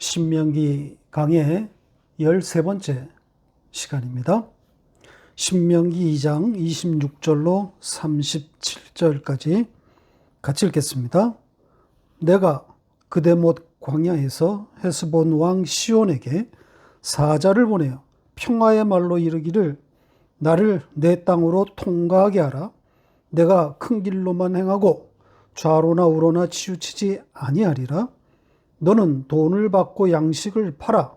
신명기 강의 13번째 시간입니다. 신명기 2장 26절로 37절까지 같이 읽겠습니다. 내가 그대못 광야에서 헤스본 왕 시온에게 사자를 보내어 평화의 말로 이르기를 나를 내 땅으로 통과하게 하라. 내가 큰 길로만 행하고 좌로나 우로나 치우치지 아니하리라. 너는 돈을 받고 양식을 팔아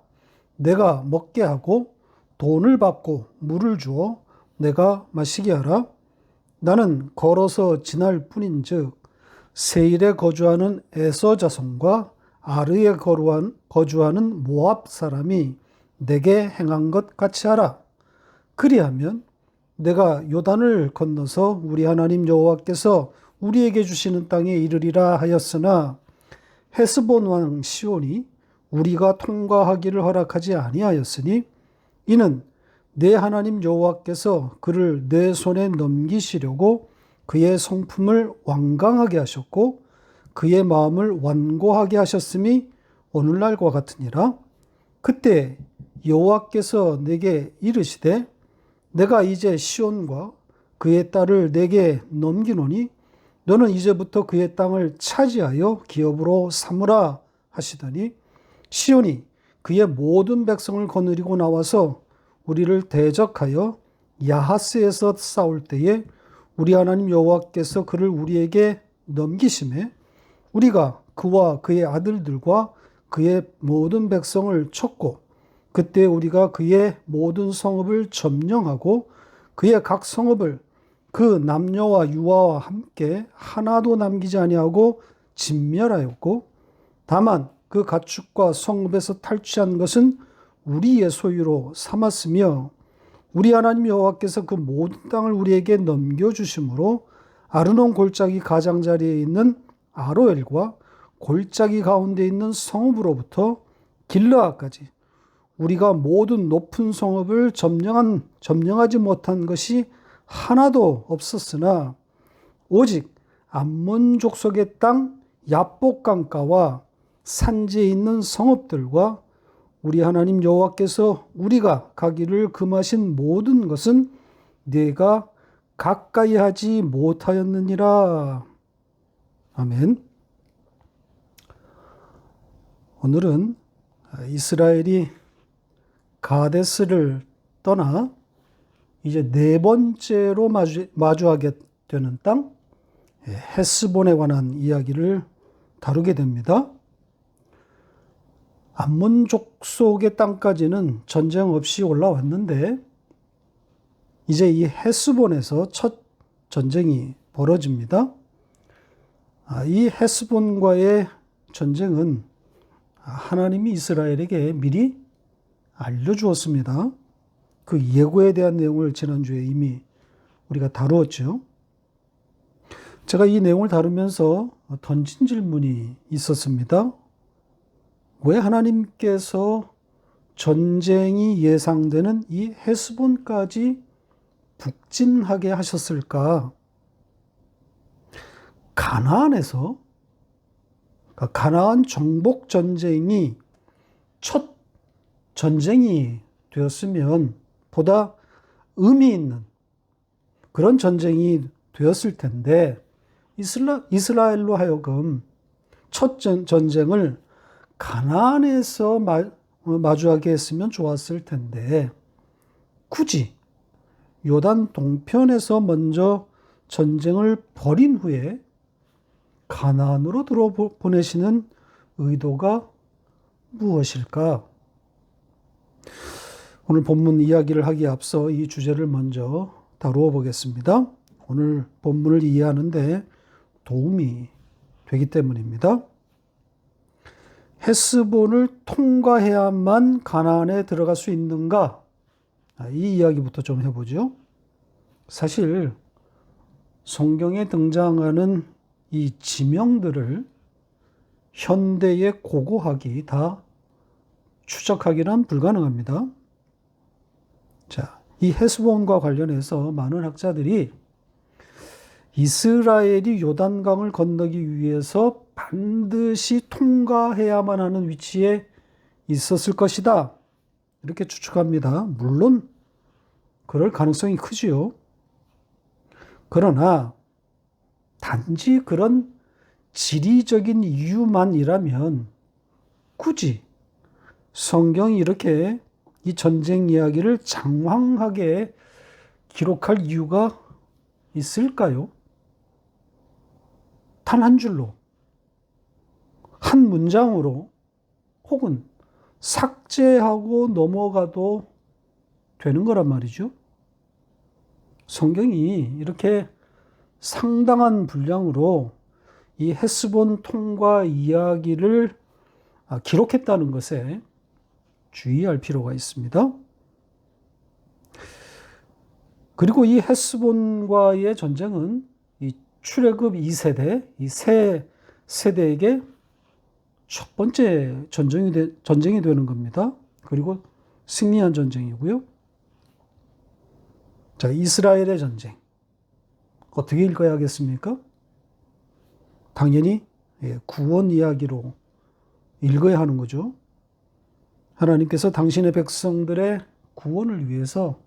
내가 먹게 하고 돈을 받고 물을 주어 내가 마시게 하라. 나는 걸어서 지날 뿐인즉 세일에 거주하는 에서 자손과 아르에 거주하는 모압 사람이 내게 행한 것 같이 하라. 그리하면 내가 요단을 건너서 우리 하나님 여호와께서 우리에게 주시는 땅에 이르리라 하였으나 헤스본 왕 시온이 우리가 통과하기를 허락하지 아니하였으니 이는 내 하나님 여호와께서 그를 내 손에 넘기시려고 그의 성품을 완강하게 하셨고 그의 마음을 완고하게 하셨음이 오늘날과 같으니라. 그때 여호와께서 내게 이르시되 내가 이제 시온과 그의 딸을 내게 넘기노니 너는 이제부터 그의 땅을 차지하여 기업으로 삼으라 하시더니 시온이 그의 모든 백성을 거느리고 나와서 우리를 대적하여 야하스에서 싸울 때에 우리 하나님 여호와께서 그를 우리에게 넘기심에 우리가 그와 그의 아들들과 그의 모든 백성을 쳤고 그때 우리가 그의 모든 성읍을 점령하고 그의 각 성읍을 그 남녀와 유아와 함께 하나도 남기지 아니하고 진멸하였고 다만 그 가축과 성읍에서 탈취한 것은 우리의 소유로 삼았으며 우리 하나님 여호와께서 그 모든 땅을 우리에게 넘겨주심으로 아르논 골짜기 가장자리에 있는 아로엘과 골짜기 가운데 있는 성읍으로부터 길르앗까지 우리가 모든 높은 성읍을 점령하지 못한 것이 하나도 없었으나 오직 암몬 족속의 땅 야복 강가와 산지에 있는 성읍들과 우리 하나님 여호와께서 우리가 가기를 금하신 모든 것은 네가 가까이 하지 못하였느니라. 아멘. 오늘은 이스라엘이 가데스를 떠나 이제 네 번째로 마주하게 되는 땅 헤스본에 관한 이야기를 다루게 됩니다. 암몬 족속의 땅까지는 전쟁 없이 올라왔는데 이제 이 헤스본에서 첫 전쟁이 벌어집니다. 이 헤스본과의 전쟁은 하나님이 이스라엘에게 미리 알려주었습니다. 그 예고에 대한 내용을 지난주에 이미 우리가 다루었죠. 제가 이 내용을 다루면서 던진 질문이 있었습니다. 왜 하나님께서 전쟁이 예상되는 이 헤스본까지 북진하게 하셨을까? 가나안에서 가나안 정복 전쟁이 첫 전쟁이 되었으면 보다 의미 있는 그런 전쟁이 되었을 텐데 이스라엘로 하여금 첫 전쟁을 가나안에서 마주하게 했으면 좋았을 텐데 굳이 요단 동편에서 먼저 전쟁을 벌인 후에 가나안으로 들어보내시는 의도가 무엇일까? 오늘 본문 이야기를 하기에 앞서 이 주제를 먼저 다루어 보겠습니다. 오늘 본문을 이해하는데 도움이 되기 때문입니다. 헤스본을 통과해야만 가나안에 들어갈 수 있는가? 이 이야기부터 좀 해보죠. 사실 성경에 등장하는 이 지명들을 현대의 고고학이 다 추적하기는 불가능합니다. 자, 이 헤스본과 관련해서 많은 학자들이 이스라엘이 요단강을 건너기 위해서 반드시 통과해야만 하는 위치에 있었을 것이다. 이렇게 추측합니다. 물론 그럴 가능성이 크지요. 그러나 단지 그런 지리적인 이유만이라면 굳이 성경이 이렇게 이 전쟁 이야기를 장황하게 기록할 이유가 있을까요? 단 한 줄로, 한 문장으로 혹은 삭제하고 넘어가도 되는 거란 말이죠. 성경이 이렇게 상당한 분량으로 이 헤스본 통과 이야기를 기록했다는 것에 주의할 필요가 있습니다. 그리고 이 헤스본과의 전쟁은 이 출애굽 2세대, 이 세 세대에게 첫 번째 전쟁이 되는 겁니다. 그리고 승리한 전쟁이고요. 자, 이스라엘의 전쟁. 어떻게 읽어야겠습니까? 당연히 구원 이야기로 읽어야 하는 거죠. 하나님께서 당신의 백성들의 구원을 위해서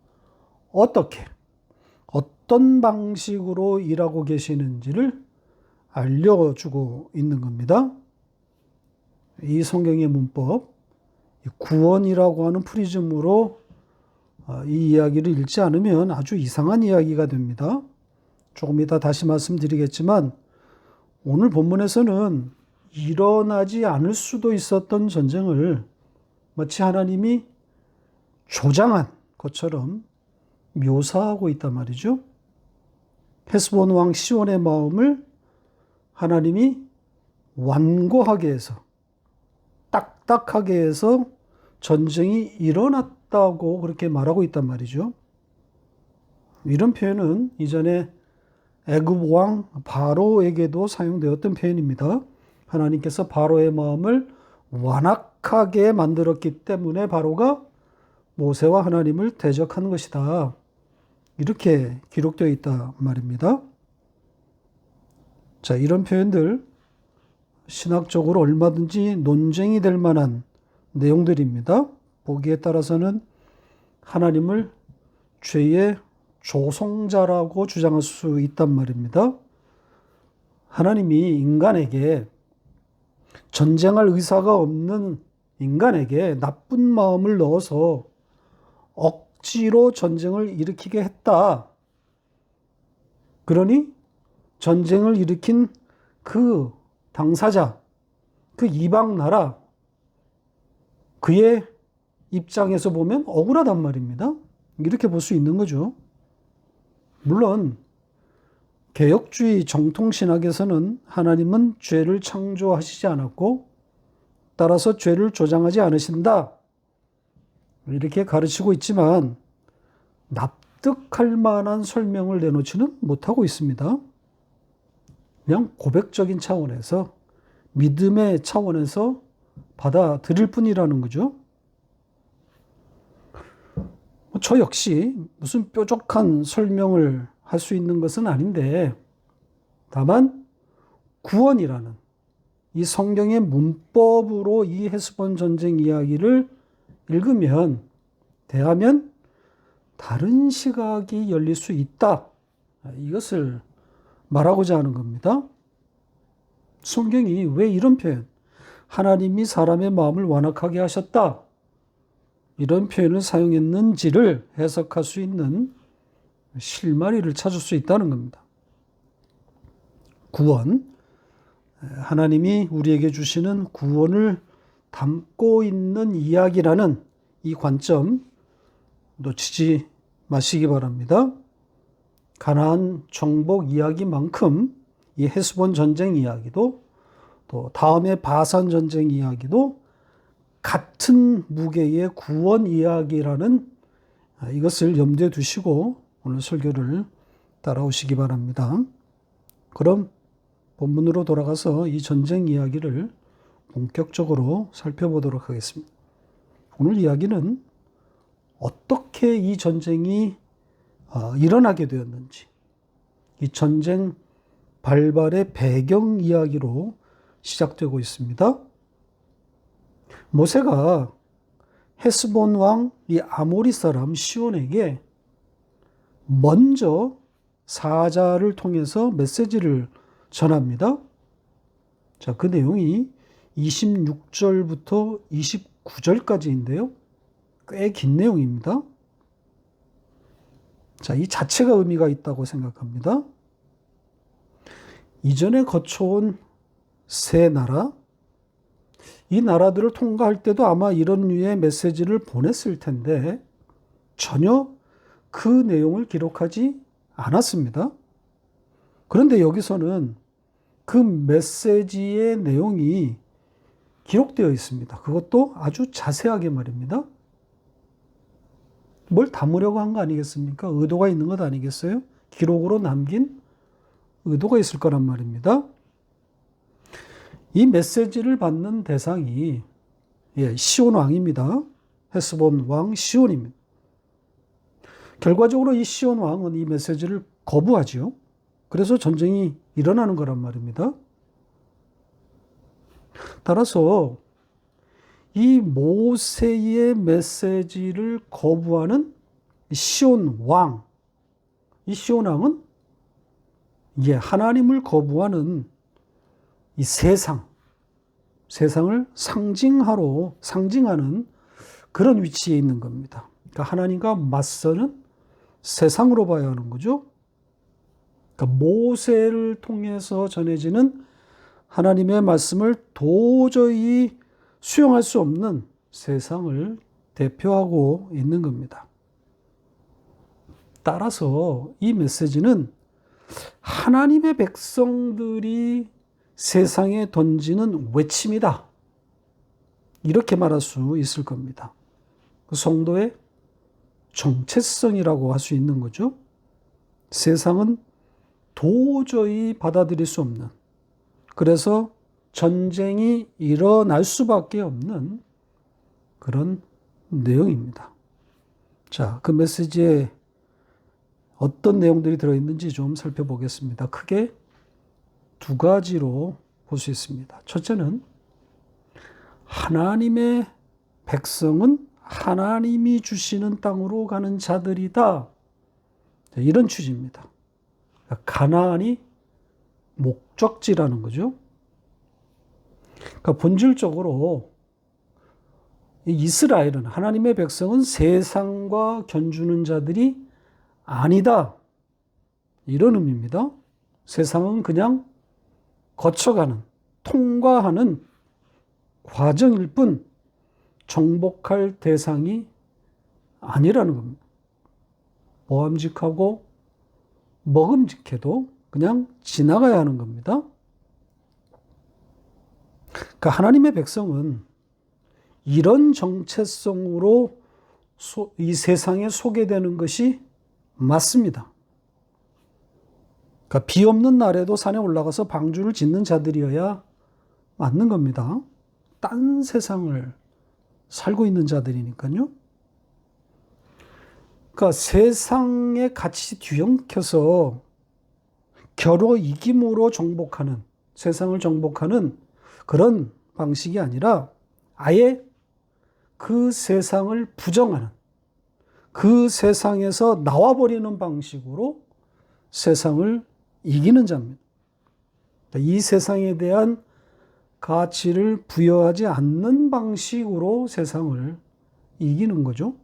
어떤 방식으로 일하고 계시는지를 알려주고 있는 겁니다. 이 성경의 문법, 구원이라고 하는 프리즘으로 이 이야기를 읽지 않으면 아주 이상한 이야기가 됩니다. 조금 이따 다시 말씀드리겠지만 오늘 본문에서는 일어나지 않을 수도 있었던 전쟁을 마치 하나님이 조장한 것처럼 묘사하고 있단 말이죠. 헤스본 왕 시온의 마음을 하나님이 완고하게 해서 딱딱하게 해서 전쟁이 일어났다고 그렇게 말하고 있단 말이죠. 이런 표현은 이전에 애굽 왕 바로에게도 사용되었던 표현입니다. 하나님께서 바로의 마음을 완악하게 만들었기 때문에 바로가 모세와 하나님을 대적한 것이다. 이렇게 기록되어 있단 말입니다. 자, 이런 표현들 신학적으로 얼마든지 논쟁이 될 만한 내용들입니다. 보기에 따라서는 하나님을 죄의 조성자라고 주장할 수 있단 말입니다. 하나님이 인간에게 전쟁할 의사가 없는 인간에게 나쁜 마음을 넣어서 억지로 전쟁을 일으키게 했다. 그러니 전쟁을 일으킨 그 당사자, 그 이방 나라, 그의 입장에서 보면 억울하단 말입니다. 이렇게 볼 수 있는 거죠. 물론 개혁주의 정통신학에서는 하나님은 죄를 창조하시지 않았고 따라서 죄를 조장하지 않으신다. 이렇게 가르치고 있지만 납득할 만한 설명을 내놓지는 못하고 있습니다. 그냥 고백적인 차원에서 믿음의 차원에서 받아들일 뿐이라는 거죠. 저 역시 무슨 뾰족한 설명을 할 수 있는 것은 아닌데 다만 구원이라는 이 성경의 문법으로 이 헤스본 전쟁 이야기를 읽으면 대하면 다른 시각이 열릴 수 있다. 이것을 말하고자 하는 겁니다. 성경이 왜 이런 표현, 하나님이 사람의 마음을 완악하게 하셨다. 이런 표현을 사용했는지를 해석할 수 있는 실마리를 찾을 수 있다는 겁니다. 구원, 하나님이 우리에게 주시는 구원을 담고 있는 이야기라는 이 관점 놓치지 마시기 바랍니다. 가나안 정복 이야기만큼 이 헤스본 전쟁 이야기도 또 다음에 바산 전쟁 이야기도 같은 무게의 구원 이야기라는 이것을 염두에 두시고 오늘 설교를 따라오시기 바랍니다. 그럼 본문으로 돌아가서 이 전쟁 이야기를 본격적으로 살펴보도록 하겠습니다. 오늘 이야기는 어떻게 이 전쟁이 일어나게 되었는지, 이 전쟁 발발의 배경 이야기로 시작되고 있습니다. 모세가 헤스본 왕 이 아모리 사람 시온에게 먼저 사자를 통해서 메시지를 전합니다. 자, 그 내용이 26절부터 29절까지인데요. 꽤 긴 내용입니다. 자, 이 자체가 의미가 있다고 생각합니다. 이전에 거쳐온 세 나라, 이 나라들을 통과할 때도 아마 이런 류의 메시지를 보냈을 텐데 전혀 그 내용을 기록하지 않았습니다. 그런데 여기서는 그 메시지의 내용이 기록되어 있습니다. 그것도 아주 자세하게 말입니다. 뭘 담으려고 한 거 아니겠습니까? 의도가 있는 것 아니겠어요? 기록으로 남긴 의도가 있을 거란 말입니다. 이 메시지를 받는 대상이 시온 왕입니다. 헤스본 왕 시온입니다. 결과적으로 이 시온 왕은 이 메시지를 거부하지요. 그래서 전쟁이 일어나는 거란 말입니다. 따라서 이 모세의 메시지를 거부하는 시온 왕, 이 시온 왕은 하나님을 거부하는 이 세상을 상징하는 그런 위치에 있는 겁니다. 그러니까 하나님과 맞서는 세상으로 봐야 하는 거죠. 그러니까 모세를 통해서 전해지는 하나님의 말씀을 도저히 수용할 수 없는 세상을 대표하고 있는 겁니다. 따라서 이 메시지는 하나님의 백성들이 세상에 던지는 외침이다. 이렇게 말할 수 있을 겁니다. 성도의 정체성이라고 할 수 있는 거죠. 세상은 도저히 받아들일 수 없는, 그래서 전쟁이 일어날 수밖에 없는 그런 내용입니다. 자, 그 메시지에 어떤 내용들이 들어있는지 좀 살펴보겠습니다. 크게 두 가지로 볼 수 있습니다. 첫째는 하나님의 백성은 하나님이 주시는 땅으로 가는 자들이다. 이런 취지입니다. 가나안이 목적지라는 거죠. 그러니까 본질적으로 이스라엘은, 하나님의 백성은 세상과 견주는 자들이 아니다. 이런 의미입니다. 세상은 그냥 거쳐가는, 통과하는 과정일 뿐 정복할 대상이 아니라는 겁니다. 모함직하고 먹음직해도 그냥 지나가야 하는 겁니다. 그러니까 하나님의 백성은 이런 정체성으로 이 세상에 소개되는 것이 맞습니다. 그러니까 비 없는 날에도 산에 올라가서 방주를 짓는 자들이어야 맞는 겁니다. 딴 세상을 살고 있는 자들이니까요. 그러니까 세상에 같이 뒤엉켜서 겨루 이김으로 정복하는, 세상을 정복하는 그런 방식이 아니라 아예 그 세상을 부정하는, 그 세상에서 나와버리는 방식으로 세상을 이기는 자입니다. 이 세상에 대한 가치를 부여하지 않는 방식으로 세상을 이기는 거죠.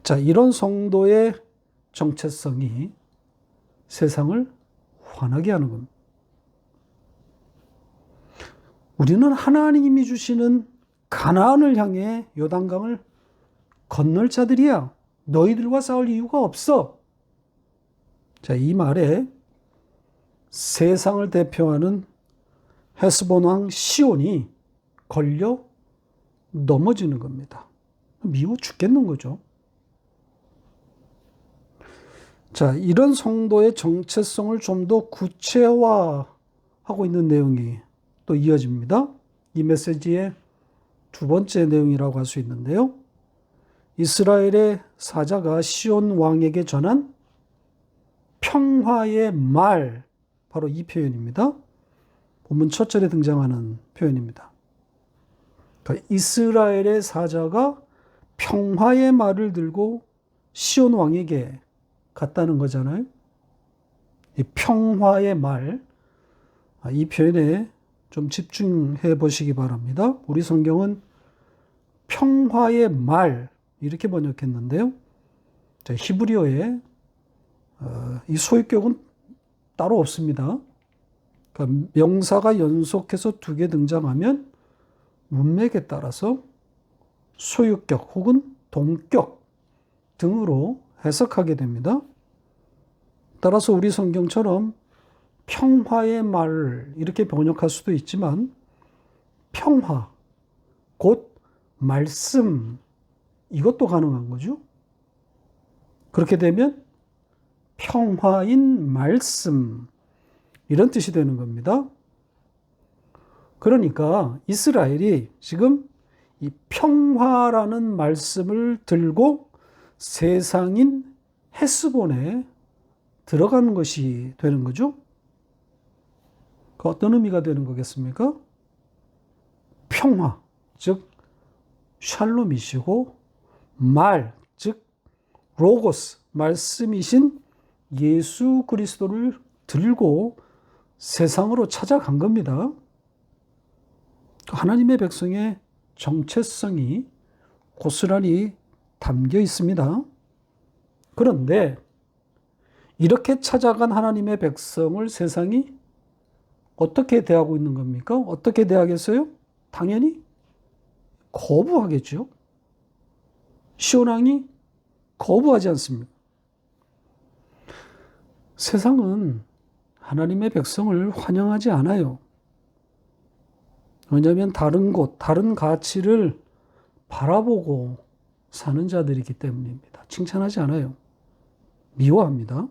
자, 이런 성도의 정체성이 세상을 화나게 하는 겁니다. 우리는 하나님이 주시는 가나안을 향해 요단강을 건널 자들이야. 너희들과 싸울 이유가 없어. 자, 이 말에 세상을 대표하는 헤스본 왕 시온이 걸려 넘어지는 겁니다. 미워 죽겠는 거죠. 자, 이런 성도의 정체성을 좀 더 구체화하고 있는 내용이 또 이어집니다. 이 메시지의 두 번째 내용이라고 할 수 있는데요. 이스라엘의 사자가 시온 왕에게 전한 평화의 말, 바로 이 표현입니다. 본문 첫 절에 등장하는 표현입니다. 그러니까 이스라엘의 사자가 평화의 말을 들고 시온 왕에게 갔다는 거잖아요. 이 평화의 말, 이 표현에 좀 집중해 보시기 바랍니다. 우리 성경은 평화의 말 이렇게 번역했는데요. 히브리어에 이 소유격은 따로 없습니다. 그러니까 명사가 연속해서 두 개 등장하면 문맥에 따라서 소유격 혹은 동격 등으로 해석하게 됩니다. 따라서 우리 성경처럼 평화의 말 이렇게 번역할 수도 있지만 평화, 곧 말씀 이것도 가능한 거죠. 그렇게 되면 평화인 말씀 이런 뜻이 되는 겁니다. 그러니까 이스라엘이 지금 이 평화라는 말씀을 들고 세상인 헤스본에 들어가는 것이 되는 거죠. 그 어떤 의미가 되는 거겠습니까? 평화, 즉 샬롬이시고 말, 즉 로고스, 말씀이신 예수 그리스도를 들고 세상으로 찾아간 겁니다. 하나님의 백성의 정체성이 고스란히 담겨 있습니다. 그런데 이렇게 찾아간 하나님의 백성을 세상이 어떻게 대하고 있는 겁니까? 어떻게 대하겠어요? 당연히 거부하겠죠. 시온 왕이 거부하지 않습니다. 세상은 하나님의 백성을 환영하지 않아요. 왜냐하면 다른 곳, 다른 가치를 바라보고 사는 자들이기 때문입니다. 칭찬하지 않아요. 미워합니다.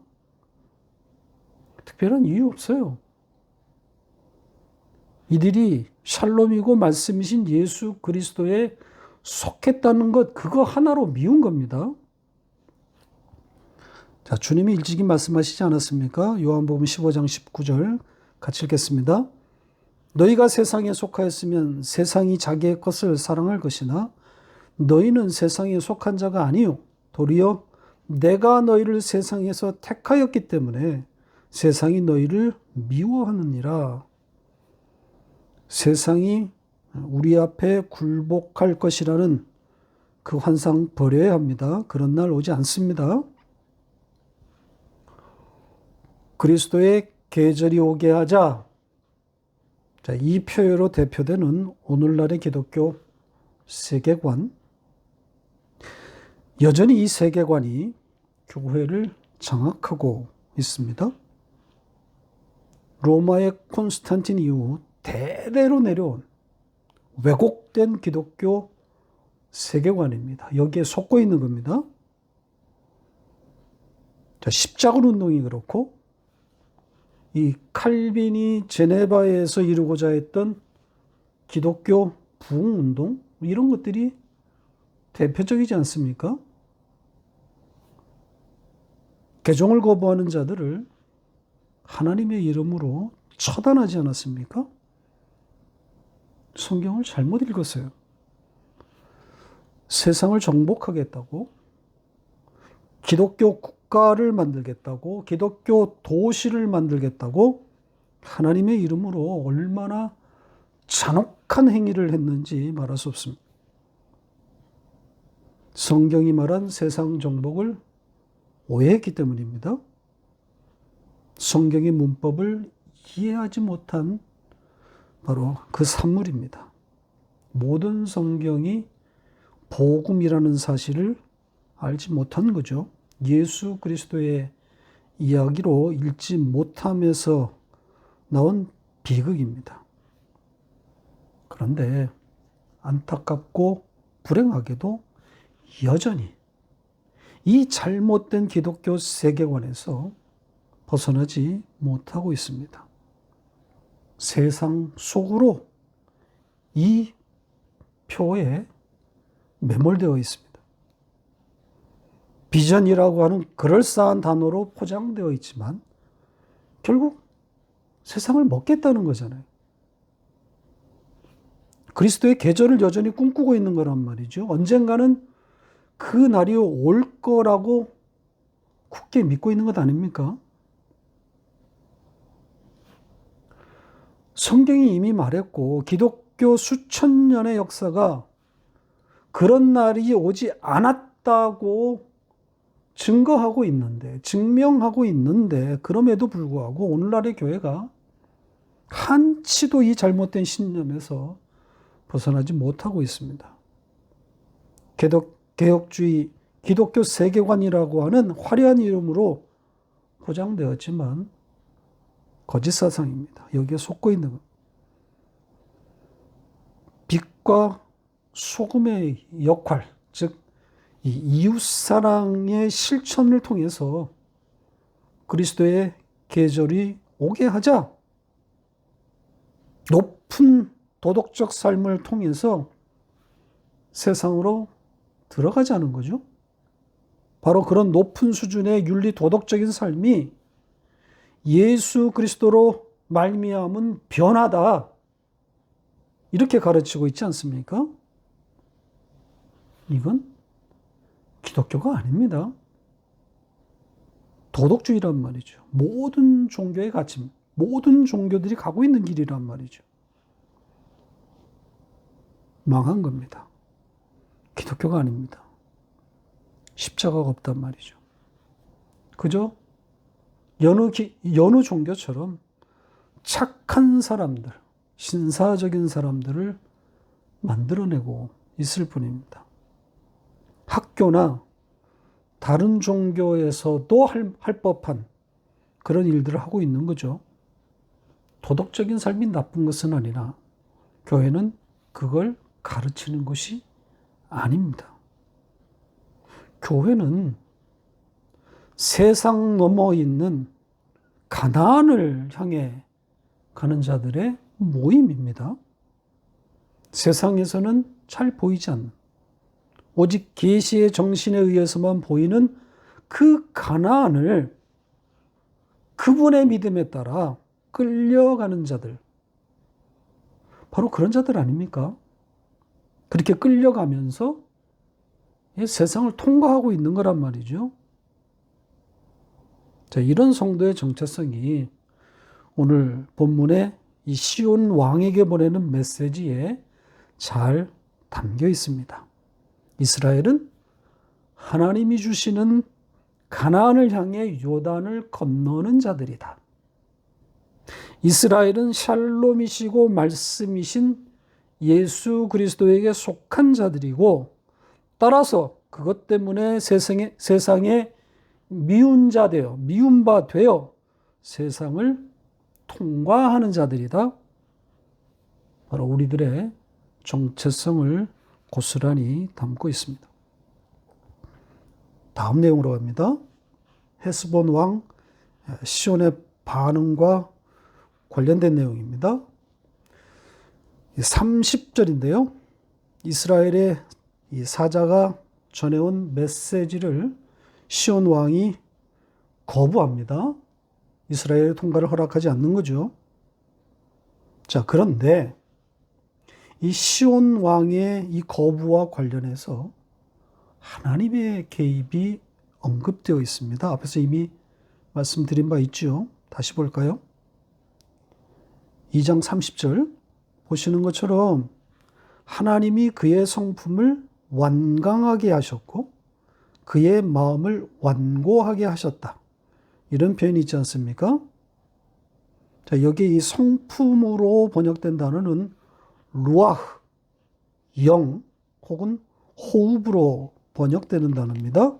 특별한 이유 없어요. 이들이 샬롬이고 말씀이신 예수 그리스도에 속했다는 것, 그거 하나로 미운 겁니다. 자, 주님이 일찍이 말씀하시지 않았습니까? 요한복음 15장 19절 같이 읽겠습니다. 너희가 세상에 속하였으면 세상이 자기의 것을 사랑할 것이나 너희는 세상에 속한 자가 아니요 도리어 내가 너희를 세상에서 택하였기 때문에 세상이 너희를 미워하느니라. 세상이 우리 앞에 굴복할 것이라는 그 환상 버려야 합니다. 그런 날 오지 않습니다. 그리스도의 계절이 오게 하자. 자, 이 표현으로 대표되는 오늘날의 기독교 세계관. 여전히 이 세계관이 교회를 장악하고 있습니다. 로마의 콘스탄틴 이후 대대로 내려온 왜곡된 기독교 세계관입니다. 여기에 속고 있는 겁니다. 자, 십자군 운동이 그렇고 이 칼빈이 제네바에서 이루고자 했던 기독교 부흥운동 이런 것들이 대표적이지 않습니까? 개종을 거부하는 자들을 하나님의 이름으로 처단하지 않았습니까? 성경을 잘못 읽었어요. 세상을 정복하겠다고, 기독교 국가를 만들겠다고, 기독교 도시를 만들겠다고 하나님의 이름으로 얼마나 잔혹한 행위를 했는지 말할 수 없습니다. 성경이 말한 세상 정복을 오해했기 때문입니다. 성경의 문법을 이해하지 못한 바로 그 산물입니다. 모든 성경이 복음이라는 사실을 알지 못한 거죠. 예수 그리스도의 이야기로 읽지 못함에서 나온 비극입니다. 그런데 안타깝고 불행하게도 여전히 이 잘못된 기독교 세계관에서 벗어나지 못하고 있습니다. 세상 속으로 이 표에 매몰되어 있습니다. 비전이라고 하는 그럴싸한 단어로 포장되어 있지만 결국 세상을 먹겠다는 거잖아요. 그리스도의 계절을 여전히 꿈꾸고 있는 거란 말이죠. 언젠가는 그 날이 올 거라고 굳게 믿고 있는 것 아닙니까? 성경이 이미 말했고 기독교 수천 년의 역사가 그런 날이 오지 않았다고 증거하고 있는데, 증명하고 있는데, 그럼에도 불구하고 오늘날의 교회가 한치도 이 잘못된 신념에서 벗어나지 못하고 있습니다. 개혁주의, 기독교 세계관이라고 하는 화려한 이름으로 포장되었지만 거짓 사상입니다. 여기에 속고 있는 것. 빛과 소금의 역할, 즉 이 이웃사랑의 실천을 통해서 그리스도의 계절이 오게 하자. 높은 도덕적 삶을 통해서 세상으로 들어가자는 거죠. 바로 그런 높은 수준의 윤리 도덕적인 삶이 예수 그리스도로 말미암은 변화다. 이렇게 가르치고 있지 않습니까? 이건 기독교가 아닙니다. 도덕주의란 말이죠. 모든 종교의 가치, 모든 종교들이 가고 있는 길이란 말이죠. 망한 겁니다. 기독교가 아닙니다. 십자가가 없단 말이죠. 그저 여느 종교처럼 착한 사람들, 신사적인 사람들을 만들어내고 있을 뿐입니다. 학교나 다른 종교에서도 할 법한 그런 일들을 하고 있는 거죠. 도덕적인 삶이 나쁜 것은 아니라 교회는 그걸 가르치는 것이 아닙니다. 교회는 세상 넘어 있는 가나안을 향해 가는 자들의 모임입니다. 세상에서는 잘 보이지 않는, 오직 계시의 정신에 의해서만 보이는 그 가나안을 그분의 믿음에 따라 끌려가는 자들, 바로 그런 자들 아닙니까? 그렇게 끌려가면서 세상을 통과하고 있는 거란 말이죠. 자, 이런 성도의 정체성이 오늘 본문의 이 시온 왕에게 보내는 메시지에 잘 담겨 있습니다. 이스라엘은 하나님이 주시는 가나안을 향해 요단을 건너는 자들이다. 이스라엘은 샬롬이시고 말씀이신 예수 그리스도에게 속한 자들이고, 따라서 그것 때문에 세상에 미운 자 되어, 미운 바 되어 세상을 통과하는 자들이다. 바로 우리들의 정체성을 고스란히 담고 있습니다. 다음 내용으로 갑니다. 헤스본 왕 시온의 반응과 관련된 내용입니다. 30절인데요. 이스라엘의 이 사자가 전해온 메시지를 시온 왕이 거부합니다. 이스라엘의 통과를 허락하지 않는 거죠. 자, 그런데 이 시온 왕의 이 거부와 관련해서 하나님의 개입이 언급되어 있습니다. 앞에서 이미 말씀드린 바 있죠. 다시 볼까요? 2장 30절 보시는 것처럼 하나님이 그의 성품을 완강하게 하셨고 그의 마음을 완고하게 하셨다. 이런 표현이 있지 않습니까? 자, 여기 이 성품으로 번역된 단어는 루아흐, 영 혹은 호흡으로 번역되는 단어입니다.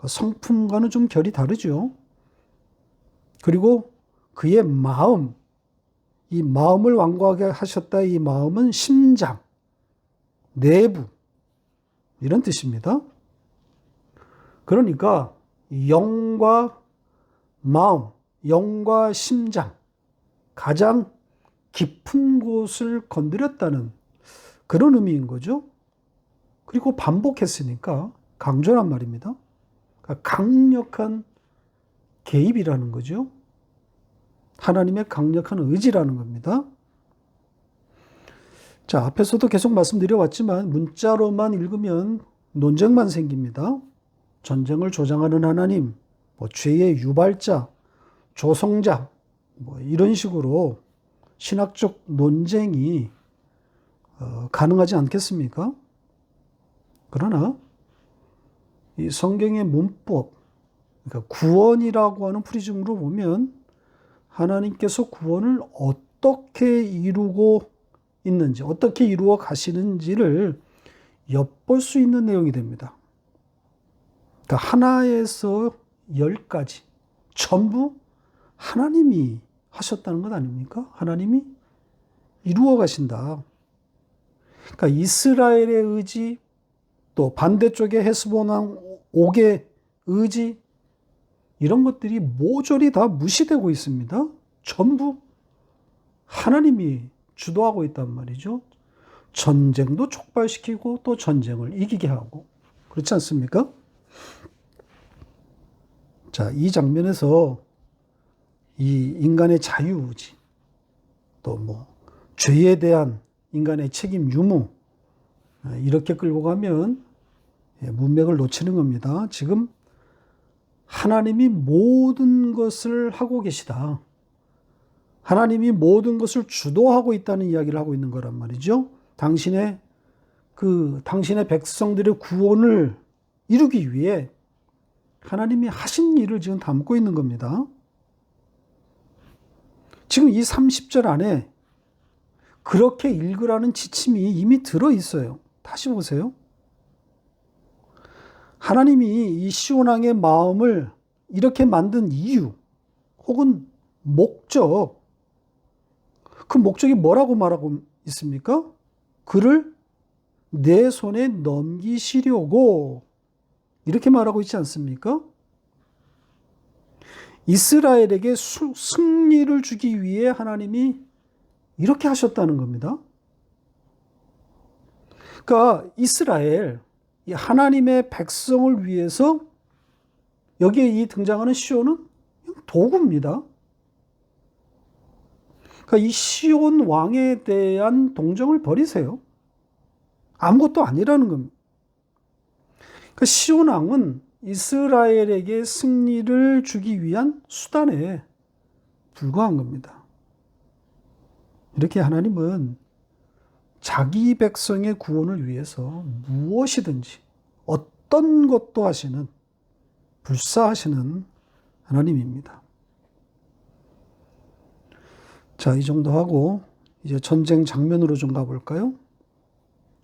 성품과는 좀 결이 다르죠. 그리고 그의 마음, 이 마음을 완고하게 하셨다. 이 마음은 심장, 내부 이런 뜻입니다. 그러니까 영과 마음, 영과 심장, 가장 깊은 곳을 건드렸다는 그런 의미인 거죠. 그리고 반복했으니까 강조란 말입니다. 그러니까 강력한 개입이라는 거죠. 하나님의 강력한 의지라는 겁니다. 자, 앞에서도 계속 말씀드려왔지만 문자로만 읽으면 논쟁만 생깁니다. 전쟁을 조장하는 하나님, 뭐 죄의 유발자, 조성자, 뭐 이런 식으로 신학적 논쟁이 가능하지 않겠습니까? 그러나 이 성경의 문법, 그러니까 구원이라고 하는 프리즘으로 보면 하나님께서 구원을 어떻게 이루고 있는지, 어떻게 이루어 가시는지를 엿볼 수 있는 내용이 됩니다. 그러니까 하나에서 10가지 전부 하나님이 하셨다는 것 아닙니까? 하나님이 이루어 가신다. 그러니까 이스라엘의 의지, 또 반대쪽에 헤스본 왕 옥의 의지, 이런 것들이 모조리 다 무시되고 있습니다. 전부 하나님이 주도하고 있단 말이죠. 전쟁도 촉발시키고 또 전쟁을 이기게 하고. 그렇지 않습니까? 자, 이 장면에서 이 인간의 자유의지, 또 뭐 죄에 대한 인간의 책임 유무, 이렇게 끌고 가면 문맥을 놓치는 겁니다. 지금 하나님이 모든 것을 하고 계시다. 하나님이 모든 것을 주도하고 있다는 이야기를 하고 있는 거란 말이죠. 당신의 백성들의 구원을 이루기 위해 하나님이 하신 일을 지금 담고 있는 겁니다. 지금 이 30절 안에 그렇게 읽으라는 지침이 이미 들어 있어요. 다시 보세요. 하나님이 이 시온 왕의 마음을 이렇게 만든 이유 혹은 목적, 그 목적이 뭐라고 말하고 있습니까? 그를 내 손에 넘기시려고 이렇게 말하고 있지 않습니까? 이스라엘에게 승리를 주기 위해 하나님이 이렇게 하셨다는 겁니다. 그러니까 이스라엘, 이 하나님의 백성을 위해서 여기에 이 등장하는 시온은 도구입니다. 그러니까 이 시온 왕에 대한 동정을 버리세요. 아무것도 아니라는 겁니다. 그러니까 시온 왕은 이스라엘에게 승리를 주기 위한 수단에 불과한 겁니다. 이렇게 하나님은 자기 백성의 구원을 위해서 무엇이든지 어떤 것도 하시는 불사하시는 하나님입니다. 자, 이 정도 하고 이제 전쟁 장면으로 좀 가볼까요?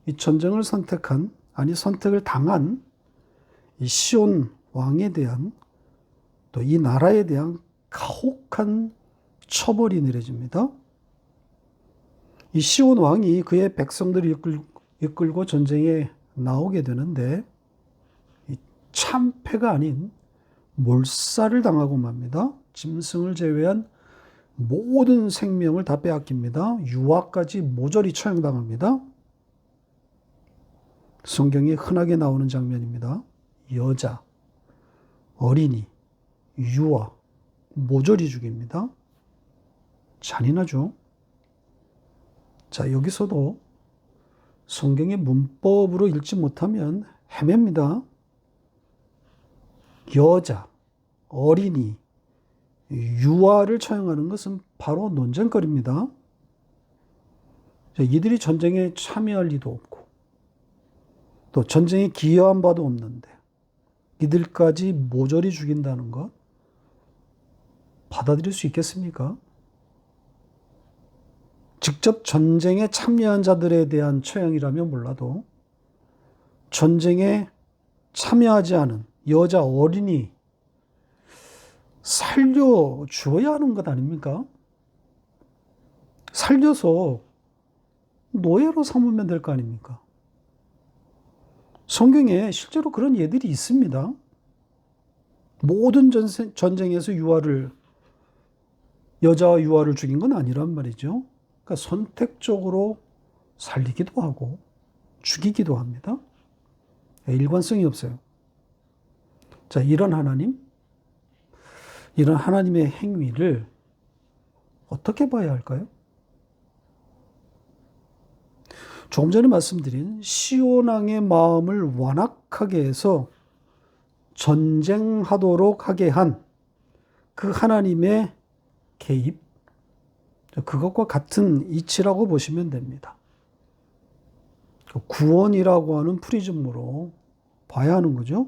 이 전쟁을 선택을 당한 이 시온 왕에 대한 또 이 나라에 대한 가혹한 처벌이 내려집니다. 이 시온 왕이 그의 백성들을 이끌고 전쟁에 나오게 되는데 참패가 아닌 몰살을 당하고 맙니다. 짐승을 제외한 모든 생명을 다 빼앗깁니다. 유아까지 모조리 처형당합니다. 성경에 흔하게 나오는 장면입니다. 여자, 어린이, 유아 모조리 죽입니다. 잔인하죠. 자, 여기서도 성경의 문법으로 읽지 못하면 헤맵니다. 여자, 어린이, 유아를 처형하는 것은 바로 논쟁거리입니다. 이들이 전쟁에 참여할 리도 없고 또 전쟁에 기여한 바도 없는데 이들까지 모조리 죽인다는 것 받아들일 수 있겠습니까? 직접 전쟁에 참여한 자들에 대한 처형이라면 몰라도 전쟁에 참여하지 않은 여자, 어린이 살려주어야 하는 것 아닙니까? 살려서 노예로 삼으면 될 거 아닙니까? 성경에 실제로 그런 예들이 있습니다. 모든 전쟁에서 여자와 유아를 죽인 건 아니란 말이죠. 그러니까 선택적으로 살리기도 하고 죽이기도 합니다. 일관성이 없어요. 자, 이런 하나님의 행위를 어떻게 봐야 할까요? 조금 전에 말씀드린 시온 왕의 마음을 완악하게 해서 전쟁하도록 하게 한 그 하나님의 개입, 그것과 같은 이치라고 보시면 됩니다. 구원이라고 하는 프리즘으로 봐야 하는 거죠.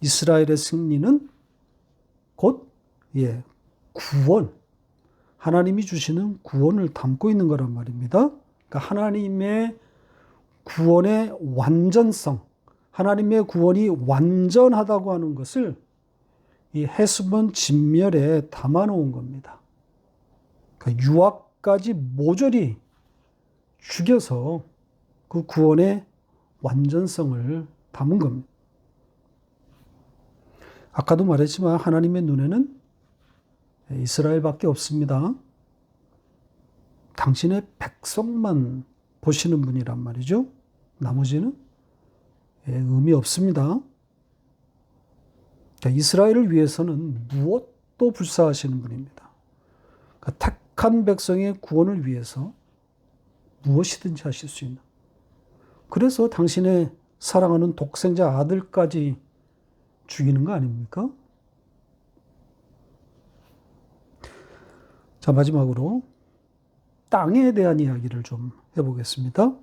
이스라엘의 승리는 곧 구원, 하나님이 주시는 구원을 담고 있는 거란 말입니다. 그러니까 하나님의 구원의 완전성, 하나님의 구원이 완전하다고 하는 것을 이 헤스본 진멸에 담아놓은 겁니다. 그러니까 유아까지 모조리 죽여서 그 구원의 완전성을 담은 겁니다. 아까도 말했지만 하나님의 눈에는 이스라엘밖에 없습니다. 당신의 백성만 보시는 분이란 말이죠. 나머지는 의미 없습니다. 이스라엘을 위해서는 무엇도 불사하시는 분입니다. 그러니까 택한 백성의 구원을 위해서 무엇이든지 하실 수 있는. 그래서 당신의 사랑하는 독생자 아들까지 죽이는 거 아닙니까? 자, 마지막으로 땅에 대한 이야기를 좀 해보겠습니다.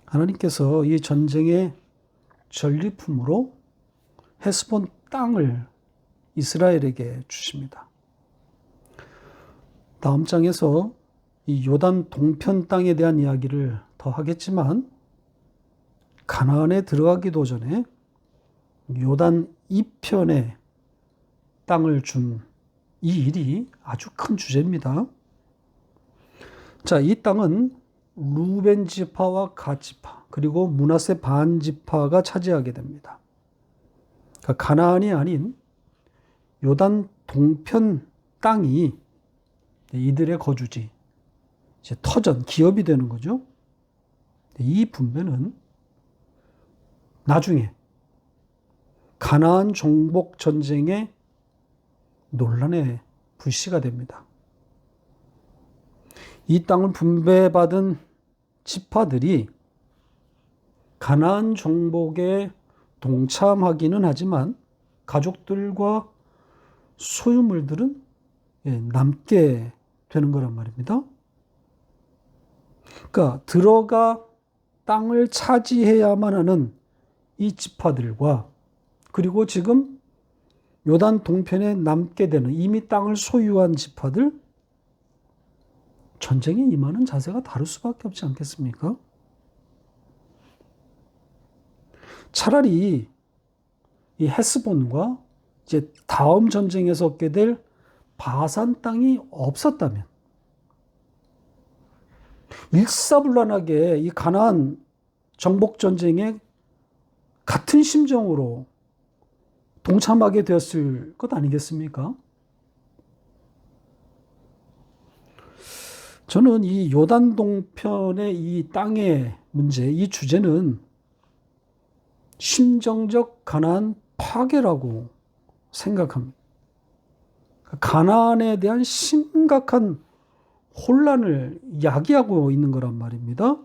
하나님께서 이 전쟁의 전리품으로 헤스본 땅을 이스라엘에게 주십니다. 다음 장에서 이 요단 동편 땅에 대한 이야기를 더 하겠지만 가나안에 들어가기도 전에 요단 이편에 땅을 준 이 일이 아주 큰 주제입니다. 자, 이 땅은 루벤 지파와 갓 지파 그리고 므낫세 반 지파가 차지하게 됩니다. 그러니까 가나안이 아닌 요단 동편 땅이 이들의 거주지, 이제 터전, 기업이 되는 거죠. 이 분배는 나중에 가나안 정복 전쟁의 논란의 불씨가 됩니다. 이 땅을 분배받은 지파들이 가나안 정복에 동참하기는 하지만 가족들과 소유물들은 남게 되는 거란 말입니다. 그러니까 들어가 땅을 차지해야만 하는 이 지파들과 그리고 지금 요단 동편에 남게 되는 이미 땅을 소유한 지파들, 전쟁에 임하는 자세가 다를 수밖에 없지 않겠습니까? 차라리 이 헤스본과 이제 다음 전쟁에서 얻게 될 바산 땅이 없었다면 일사불란하게 이 가나안 정복 전쟁에 같은 심정으로 동참하게 되었을 것 아니겠습니까? 저는 이 요단 동편의 이 땅의 문제, 이 주제는 심정적 가나안 파괴라고 생각합니다. 가나안에 대한 심각한 혼란을 야기하고 있는 거란 말입니다.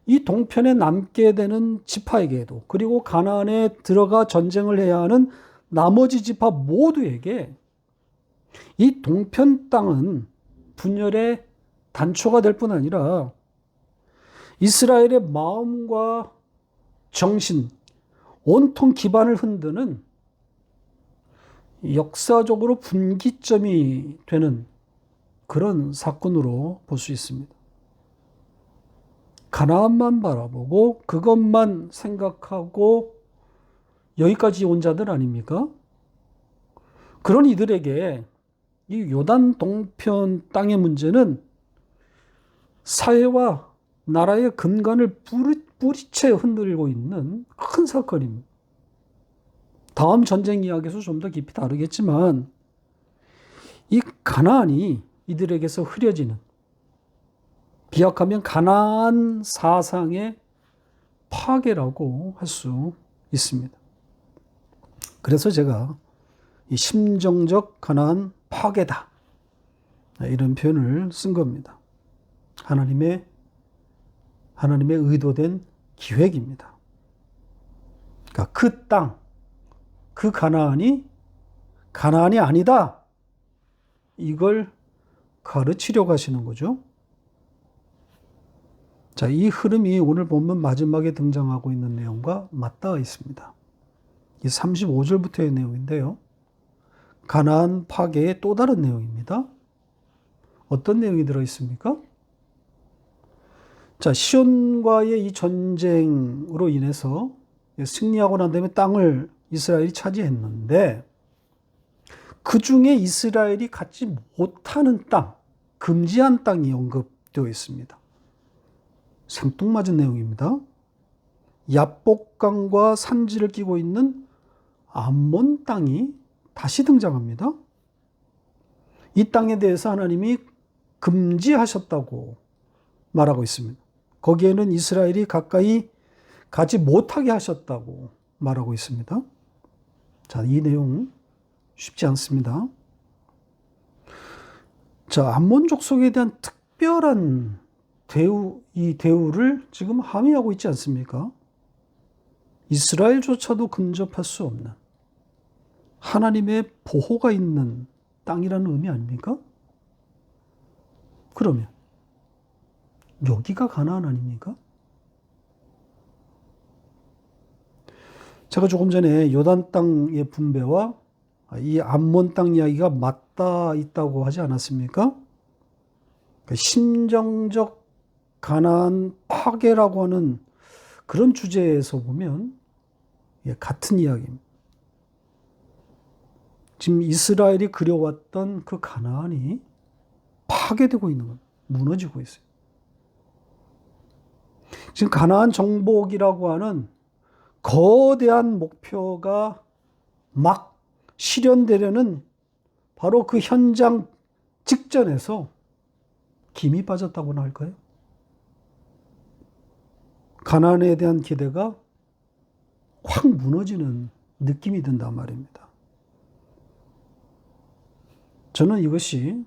이 동편에 남게 되는 지파에게도 그리고 가나안에 들어가 전쟁을 해야 하는 나머지 지파 모두에게 이 동편 땅은 분열의 단초가 될 뿐 아니라 이스라엘의 마음과 정신, 온통 기반을 흔드는 역사적으로 분기점이 되는 그런 사건으로 볼 수 있습니다. 가나안만 바라보고 그것만 생각하고 여기까지 온 자들 아닙니까? 그런 이들에게 이 요단 동편 땅의 문제는 사회와 나라의 근간을 뿌리채 흔들고 있는 큰 사건입니다. 다음 전쟁 이야기에서 좀 더 깊이 다루겠지만 이 가나안이 이들에게서 흐려지는, 비약하면 가나안 사상의 파괴라고 할 수 있습니다. 그래서 제가 이 심정적 가나안 파괴다, 이런 표현을 쓴 겁니다. 하나님의 하나님의 의도된 기획입니다. 그러니까 그 땅, 그 가나안이 아니다. 이걸 가르치려고 하시는 거죠. 자, 이 흐름이 오늘 본문 마지막에 등장하고 있는 내용과 맞닿아 있습니다. 이 35절부터의 내용인데요. 가나안 파괴의 또 다른 내용입니다. 어떤 내용이 들어있습니까? 자, 시온과의 이 전쟁으로 인해서 승리하고 난 다음에 땅을 이스라엘이 차지했는데 그 중에 이스라엘이 갖지 못하는 땅, 금지한 땅이 언급되어 있습니다. 생뚱맞은 내용입니다. 야복강과 산지를 끼고 있는 암몬 땅이 다시 등장합니다. 이 땅에 대해서 하나님이 금지하셨다고 말하고 있습니다. 거기에는 이스라엘이 가까이 가지 못하게 하셨다고 말하고 있습니다. 자, 이 내용 쉽지 않습니다. 자, 암몬 족속에 대한 특별한 이 대우를 지금 함의하고 있지 않습니까? 이스라엘조차도 근접할 수 없는 하나님의 보호가 있는 땅이라는 의미 아닙니까? 그러면 여기가 가나안 아닙니까? 제가 조금 전에 요단 땅의 분배와 이 암몬 땅 이야기가 맞닿아 있다고 하지 않았습니까? 심정적 가나안 파괴라고 하는 그런 주제에서 보면 같은 이야기입니다. 지금 이스라엘이 그려왔던 그 가나안이 파괴되고 있는 겁니다. 무너지고 있어요. 지금 가나안 정복이라고 하는 거대한 목표가 막 실현되려는 바로 그 현장 직전에서 김이 빠졌다고나 할까요? 가나안에 대한 기대가 확 무너지는 느낌이 든단 말입니다. 저는 이것이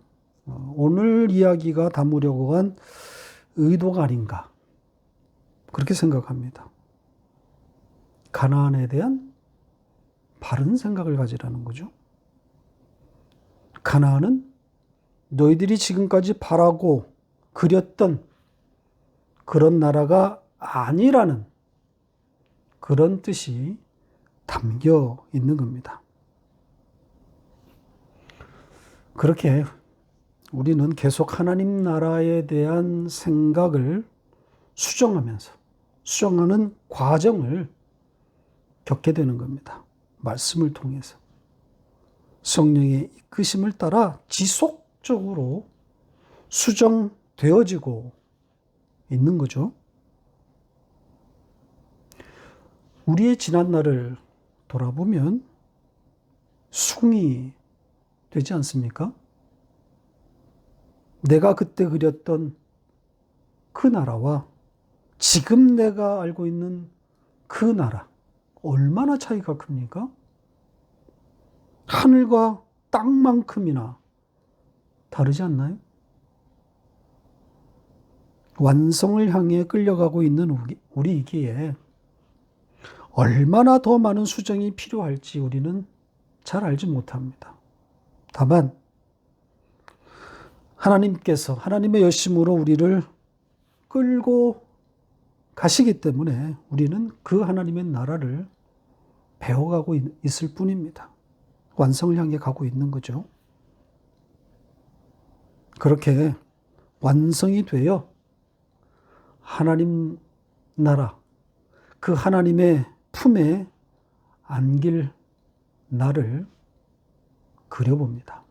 오늘 이야기가 담으려고 한 의도가 아닌가 그렇게 생각합니다. 가나안에 대한 바른 생각을 가지라는 거죠. 가나안은 너희들이 지금까지 바라고 그렸던 그런 나라가 아니라는 그런 뜻이 담겨 있는 겁니다. 그렇게 우리는 계속 하나님 나라에 대한 생각을 수정하는 과정을 겪게 되는 겁니다. 말씀을 통해서. 성령의 이끄심을 따라 지속적으로 수정되어지고 있는 거죠. 우리의 지난 날을 돌아보면 숭이 되지 않습니까? 내가 그때 그렸던 그 나라와 지금 내가 알고 있는 그 나라, 얼마나 차이가 큽니까? 하늘과 땅만큼이나 다르지 않나요? 완성을 향해 끌려가고 있는 우리이기에 얼마나 더 많은 수정이 필요할지 우리는 잘 알지 못합니다. 다만 하나님께서 하나님의 열심으로 우리를 끌고 가시기 때문에 우리는 그 하나님의 나라를 배워가고 있을 뿐입니다. 완성을 향해 가고 있는 거죠. 그렇게 완성이 되어 하나님 나라, 그 하나님의 품에 안길 나를 그려봅니다.